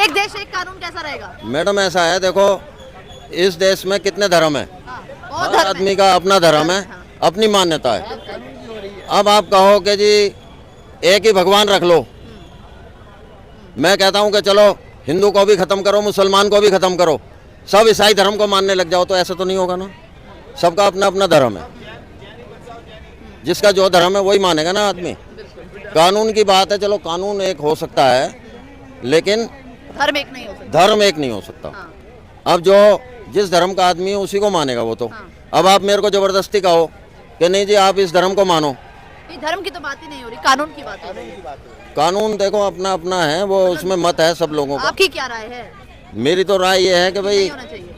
एक देश एक कानून कैसा रहेगा? मैडम ऐसा है, देखो इस देश में कितने धर्म है, बहुत हर आदमी का अपना धर्म है, अपनी मान्यता है। अब आप कहो कि जी एक ही भगवान रख लो, मैं कहता हूँ कि चलो हिंदू को भी खत्म करो, मुसलमान को भी खत्म करो, सब ईसाई धर्म को मानने लग जाओ, तो ऐसा तो नहीं होगा ना। सबका अपना अपना धर्म है, जिसका जो धर्म है वही मानेगा ना आदमी। कानून की बात है, चलो कानून एक हो सकता है, लेकिन धर्म एक नहीं हो सकता। धर्म एक नहीं हो सकता। हाँ। अब जो जिस धर्म का आदमी है उसी को मानेगा वो तो। हाँ। अब आप मेरे को जबरदस्ती कहो कि नहीं जी आप इस धर्म को मानो, ये धर्म की तो बात ही नहीं हो रही, कानून की बात हो रही है। कानून देखो अपना अपना है, वो उसमें मत है सब लोगों का। आपकी क्या राय है? मेरी तो राय ये है कि भाई नहीं होना चाहिए।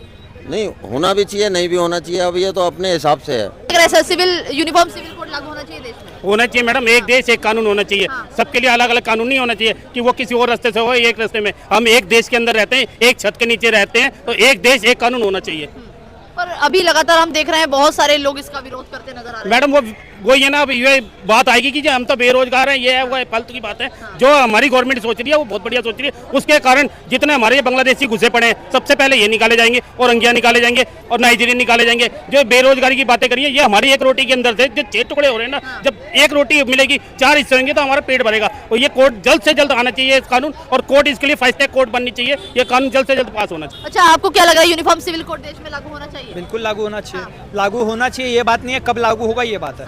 नहीं होना भी चाहिए, नहीं भी होना चाहिए, अब ये तो अपने हिसाब से है। ऐसा सिविल यूनिफॉर्म सिविल कोड लागू होना चाहिए देश में? होना चाहिए मैडम, एक देश एक कानून होना चाहिए। हाँ। सबके लिए अलग अलग कानून नहीं होना चाहिए कि वो किसी और रास्ते से हो, एक रास्ते में। हम एक देश के अंदर रहते हैं, एक छत के नीचे रहते हैं, तो एक देश एक कानून होना चाहिए। पर अभी लगातार हम देख रहे हैं बहुत सारे लोग इसका विरोध करते नजर आ रहे हैं। मैडम वो ये ना, अब ये बात आएगी कि हम तो बेरोजगार हैं, ये है वो है, फालतू की बात है। जो हमारी गवर्नमेंट सोच रही है वो बहुत बढ़िया सोच रही है, उसके कारण जितने हमारे ये बांग्लादेशी घुसे पड़े हैं, सबसे पहले ये निकाले जाएंगे, और रोहिंग्या निकाले जाएंगे, और नाइजीरियन निकाले जाएंगे। जो बेरोजगारी की बातें करिए, ये हमारी एक रोटी के अंदर से जो 6 टुकड़े हो रहे हैं ना, जब एक रोटी मिलेगी 4 हिस्से होंगे तो हमारा पेट भरेगा। और ये कोर्ट जल्द से जल्द आना चाहिए इस कानून, और कोर्ट इसके लिए फास्ट ट्रैक कोर्ट बननी चाहिए, ये कानून जल्द से जल्द पास होना चाहिए। अच्छा, आपको क्या लग रहा है यूनिफॉर्म सिविल कोड देश में लागू होना चाहिए? बिल्कुल लागू होना चाहिए। लागू होना चाहिए, ये बात नहीं है कब लागू होगा, ये बात है।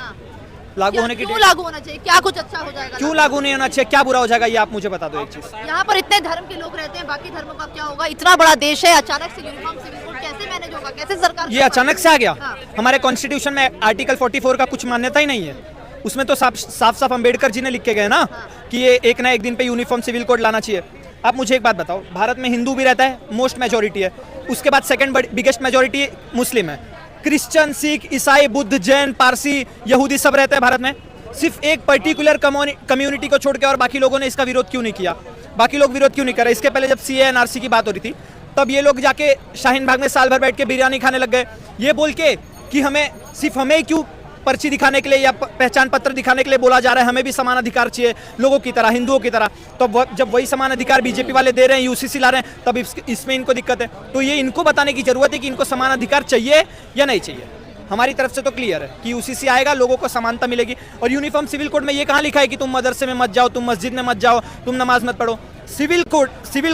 लागू होने की क्यों लागू होना चाहिए? क्या कुछ अच्छा हो जाएगा? क्यों लागू नहीं होना चाहिए, क्या बुरा हो जाएगा, ये आप मुझे बता दो एक चीज। यहाँ पर इतने धर्म के लोग रहते हैं, बाकी धर्मों का क्या होगा? इतना बड़ा देश है, अचानक से यूनिफॉर्म सिविल कोड कैसे मैनेज होगा? कैसे सरकार ये अचानक से आ गया? हाँ। हमारे कॉन्स्टिट्यूशन में आर्टिकल 44 का कुछ मान्यता ही नहीं है। उसमें तो साफ साफ अम्बेडकर जी ने लिख के गए ना कि ये एक ना एक दिन पे यूनिफॉर्म सिविल कोड लाना चाहिए। आप मुझे एक बात बताओ, भारत में हिंदू भी रहता है, मोस्ट मेजोरिटी है, उसके बाद सेकंड बिगेस्ट मेजोरिटी मुस्लिम है। क्रिश्चियन, सिख, ईसाई, बुद्ध, जैन, पारसी, यहूदी सब रहते हैं भारत में। सिर्फ एक पर्टिकुलर कम्युनिटी को छोड़ के और बाकी लोगों ने इसका विरोध क्यों नहीं किया? बाकी लोग विरोध क्यों नहीं कर रहे? इसके पहले जब CAA NRC की बात हो रही थी, तब ये लोग जाके शाहीन बाग में साल भर बैठ के बिरयानी खाने लग गए, ये बोल के कि हमें सिर्फ हमें क्यों पर्ची दिखाने के लिए या पहचान पत्र दिखाने के लिए बोला जा रहा है, हमें भी समान अधिकार चाहिए लोगों की तरह, हिंदुओं की तरह। तो जब वही समान अधिकार बीजेपी वाले दे रहे हैं, UCC ला रहे हैं, तब इसमें इनको दिक्कत है। तो ये इनको बताने की जरूरत है कि इनको समान अधिकार चाहिए या नहीं चाहिए। हमारी तरफ से तो क्लियर है कि UCC आएगा, लोगों को समानता मिलेगी। और यूनिफॉर्म सिविल कोड में ये कहाँ लिखा है कि तुम मदरसे में मत जाओ, तुम मस्जिद में मत जाओ, तुम नमाज मत पढ़ो? सिविल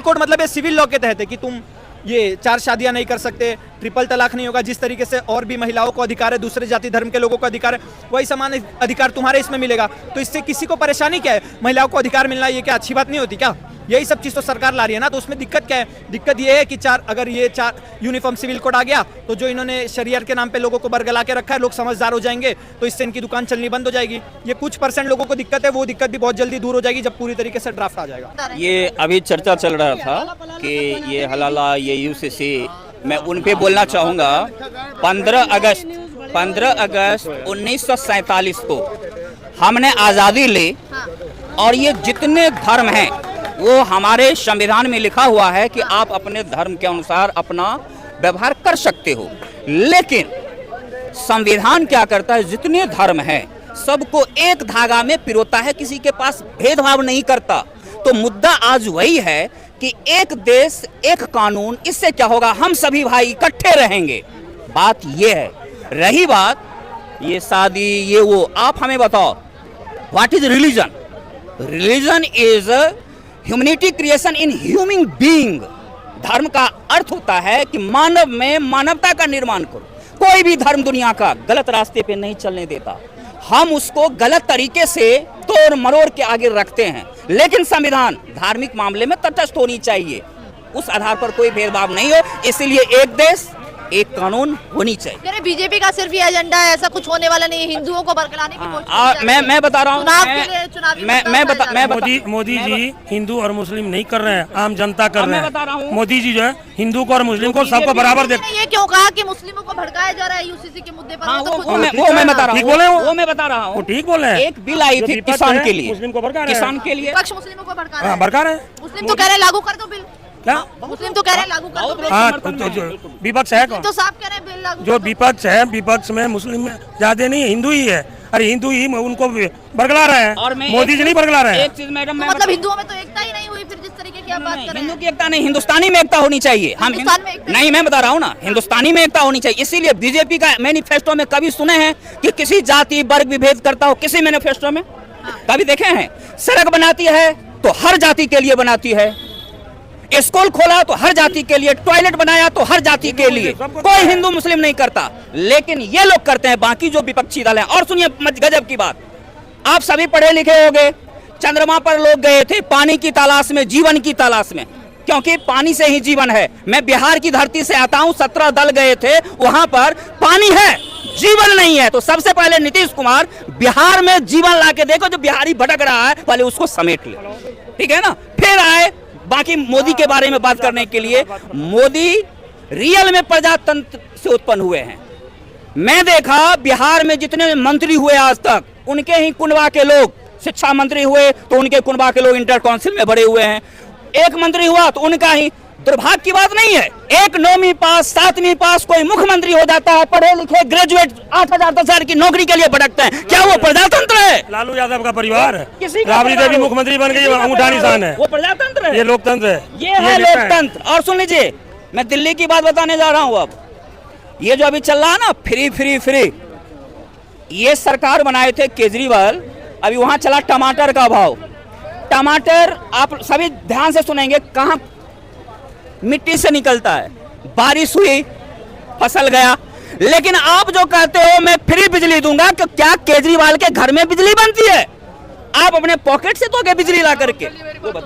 कोड मतलब ये सिविल लॉ के तहत है कि तुम ये 4 शादियां नहीं कर सकते, ट्रिपल तलाक नहीं होगा। जिस तरीके से और भी महिलाओं को अधिकार है, दूसरे जाति धर्म के लोगों को अधिकार है, वही समान अधिकार तुम्हारे इसमें मिलेगा। तो इससे किसी को परेशानी क्या है? महिलाओं को अधिकार मिलना ये क्या अच्छी बात नहीं होती क्या? यही सब चीज़ तो सरकार ला रही है ना, तो उसमें दिक्कत क्या है? दिक्कत ये है कि अगर ये 4 यूनिफॉर्म सिविल कोड आ गया तो जो इन्होंने शरीयत के नाम पे लोगों को बरगला के रखा है, लोग समझदार हो जाएंगे, तो इससे इनकी दुकान चलनी बंद हो जाएगी। ये कुछ % लोगों को दिक्कत है, वो दिक्कत भी बहुत जल्दी दूर हो जाएगी जब पूरी तरीके से ड्राफ्ट आ जाएगा। ये अभी चर्चा चल रहा था कि ये हलाला, ये UCC, मैं उन पे बोलना चाहूँगा। 15 अगस्त 1947 को हमने आज़ादी ली, और ये जितने धर्म हैं वो हमारे संविधान में लिखा हुआ है कि आप अपने धर्म के अनुसार अपना व्यवहार कर सकते हो। लेकिन संविधान क्या करता है, जितने धर्म हैं सबको एक धागा में पिरोता है, किसी के पास भेदभाव नहीं करता। तो मुद्दा आज वही है कि एक देश एक कानून, इससे क्या होगा, हम सभी भाई इकट्ठे रहेंगे। बात ये है। रही बात ये शादी, ये वो, आप हमें बताओ, what is religion? Religion is humanity creation in human being. धर्म का अर्थ होता है कि मानव में मानवता का निर्माण करो। कोई भी धर्म दुनिया का गलत रास्ते पे नहीं चलने देता, हम उसको गलत तरीके से तोड़ मरोड़ के आगे रखते हैं। लेकिन संविधान धार्मिक मामले में तटस्थ होनी चाहिए, उस आधार पर कोई भेदभाव नहीं हो। इसलिए एक देश एक कानून होनी चाहिए। बीजेपी का सिर्फ ये एजेंडा है, ऐसा कुछ होने वाला नहीं है, हिंदुओं को बरगलाने की कोशिश। मैं बता रहा हूँ, मोदी जी हिंदू और मुस्लिम नहीं कर रहे हैं, आम जनता कर रहे हैं। मोदी जी जो है हिंदू को और मुस्लिम को सबको बराबर देखते हैं। ये क्यों कहा कि मुस्लिमों को भड़काया जा रहा है UCC के मुद्दे पर? वो मैं बता रहा हूँ, वो मैं बता रहा हूँ, ठीक बोले हैं। एक बिल आई थी किसान के लिए, मुस्लिम को भड़का रहे हैं, किसान के लिए पक्ष मुस्लिमों को भड़का रहा है, भड़का रहे हैं। मुस्लिम तो कह रहे हैं लागू कर दो बिल। क्या मुस्लिम तो कह रहे हैं लागू कर दो। हाँ, विपक्ष है कौन? तो साफ कह रहे हैं बिल लागू। जो विपक्ष है, विपक्ष में मुस्लिम में ज्यादा नहीं, हिंदू ही है। अरे हिंदू ही उनको बरगला रहे हैं, मोदी जी नहीं बरगला रहे हैं। एक चीज मैडम, मतलब हिंदुओं में तो एकता ही नहीं हुई फिर जिस तरीके की की आप बात कर रहे हिंदू हैं? की एकता नहीं, हिंदुस्तानी में एकता होनी चाहिए। हम हिंदुस्तान में एकता? नहीं, मैं बता रहा हूँ ना, हिंदुस्तानी में एकता होनी चाहिए। इसीलिए बीजेपी का मैनिफेस्टो में कभी सुने हैं कि किसी जाति वर्ग विभेद करता हो? किसी मैनिफेस्टो में कभी देखे हैं? सड़क बनाती है तो हर जाति के लिए बनाती है, स्कूल खोला तो हर जाति के लिए, टॉयलेट बनाया तो हर जाति के लिए, कोई हिंदू मुस्लिम नहीं करता, लेकिन ये लोग करते हैं, बाकी जो विपक्षी दल हैं। और सुनिए गजब की बात, आप सभी पढ़े लिखे होंगे, चंद्रमा पर लोग गए थे पानी की तलाश में, जीवन की तलाश में, क्योंकि पानी से ही जीवन है। मैं बिहार की धरती से आता हूं, 17 दल गए थे, वहां पर पानी है, जीवन नहीं है। तो सबसे पहले नीतीश कुमार बिहार में जीवन लाके देखो, जो बिहारी भटक रहा है पहले उसको समेट ले, ठीक है ना? फिर आए बाकी मोदी के बारे में बात करने के लिए। मोदी रियल में प्रजातंत्र से उत्पन्न हुए हैं। मैं देखा बिहार में जितने मंत्री हुए आज तक, उनके ही कुनबा के लोग शिक्षा मंत्री हुए तो उनके कुनबा के लोग इंटर काउंसिल में बड़े हुए हैं, एक मंत्री हुआ तो उनका ही। दुर्भाग्य की बात नहीं है, एक 9वीं पास 7वीं पास कोई मुख्यमंत्री हो जाता है, पढ़े लिखे ग्रेजुएट 8,000 10,000 की नौकरी के लिए भटकते हैं। क्या वो प्रजातंत्र है? लालू यादव का परिवार है, किसी का राबड़ी देवी परिवार हो। मुख्यमंत्री बन गई, अंगूठा निशान है। वो प्रजातंत्र है? ये लोकतंत्र है, ये है लोकतंत्र। और सुन लीजिए, मैं दिल्ली की बात बताने जा रहा हूं। अब ये जो अभी चल रहा है ना, फ्री फ्री फ्री, ये सरकार बनाए थे केजरीवाल। अभी वहां चला टमाटर का भाव। टमाटर आप सभी ध्यान से सुनेंगे, कहां मिट्टी से निकलता है, बारिश हुई फसल गया। लेकिन आप जो कहते हो मैं फ्री बिजली दूंगा, कि क्या केजरीवाल के घर में बिजली बनती है? आप अपने पॉकेट से दोगे बिजली ला करके? वो बताओ।